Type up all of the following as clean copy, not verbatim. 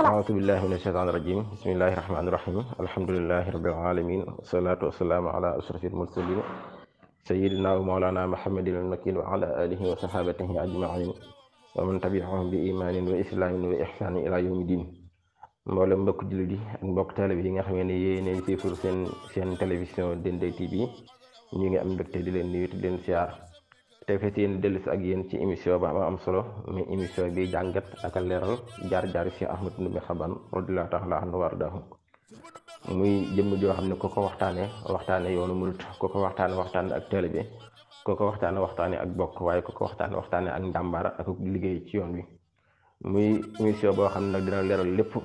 أعوذ بالله من الشيطان الرجيم بسم الله الرحمن الرحيم الحمد لله رب العالمين والصلاة والسلام على أشرف المرسلين سيدنا ومولانا محمد المكين وعلى آله وصحابته أجمعين ومن تبعهم بإيمان وإسلام وإحسان إلى يوم الدين. mboolem mbokk jullit yi ak mbokk taalibe yi nga xam ne yéen ci pour seen télévision Dendey TV ñu ngi am mbégte di leen nuyu di leen siyaar te fas yéene dellusi ak yéen ci émission ba am solo mais émission bi jàngat ak leeral jaar-jaar Cheikh Ahmadou Ndoumbé Xabane radiyallahu ta'ala anhu wa ardaahu muy jëmm joo xam ne ko waxtaane yoonu murit ko waxtaane ak taalibe ko waxtaane ak bokk waaye ko waxtaane ak njàmbaar ak liggéey ci yoon wi. muy émission boo xam ne nag dina leeral lépp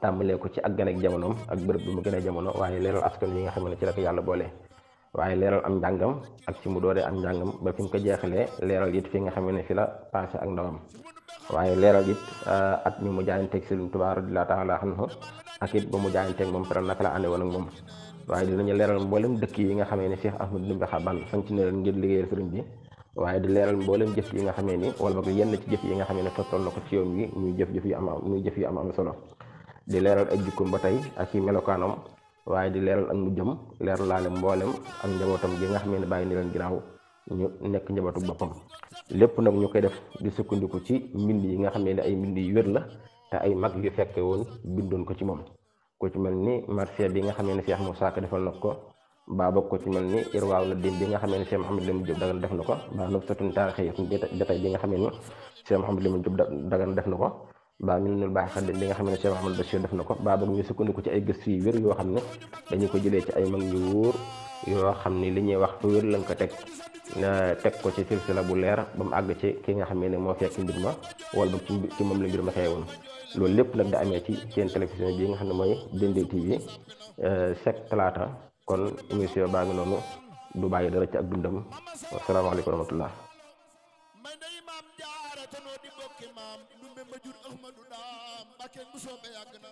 tàmbalee ko ci ak gën ak jamonoom ak bërëb bi mu gën a jamono waaye leeral askan yi nga xam ne ci la ko yàlla boole. waaye leeral am njàngam ak ci mu dooree am njàngam ba fi mu ko jeexalee leeral it fi nga xam ne fi la passé ak ndawam waaye leeral it at mi mu jaayanteeg Sëriñ Tuubaa radiyallaahu ta'aala anhu ak it ba mu jaayanteeg moom pare naka la àndee woon ak moom. waaye dinañu leeral mboolem dëkk yi nga xamee ne Cheikh Ahmadou Ndoumbé Xabane sanc na leen ngir liggéeyal sëriñ bi waaye di leeral mboolem jëf yi nga xamee ni wala boog yenn ci jëf yi nga xamee ne tottal na ko ci yoon wi muy jëf yu am solo di leeral ay jikkoom ba tey ak i melokaanam waaye di leeral ak mu jëm leeral laale mboolem ak njabootam gi nga xam ne bàyyi ni leen ginnaaw ñu nekk njabootu boppam lépp nag ñu koy def di sukkandiku ci mbind yi nga xam ne ay mbind yu wér la te ay mag yu fekke woon bindoon ko ci moom ku ci mel ni marché bi nga xam ne Cheikh Moussa Ka defal na ko baa bokk ko ci mel ni irwaaw na dim bi nga xam ne Cheikh Mouhamadou Lamine Diop Dagana def na ko baa nub satun taarixi jatay bi nga xam ne Cheikh Mouhamadou Lamine Diop Dagana def na ko baa mi nul baax xadim bi nga xam ne Cheikh Mouhamadou Bachir def na ko baa boog ñu sukkandiku ci ay gëstu yu wér yoo xam ne dañu ko jëlee ci ay mag ñu wóor yoo xam ni li ñuy wax fu wér lañ ko teg ko ci silsila bu leer ba mu àgg ci ki nga xam ne moo fekk mbir ma wala boog ci moom la mbir ma xewoon loolu lépp nag da amee ci seen télévision bi nga xam ne mooy Dendey TV chaque talaata kon émission baa ngi noonu du bàyyi dara ci ak dundam asalaamaaleykum wa rahmatullah Ndumbe ma jur Ahmadu Daam Mbàkke bu soobe yàgg na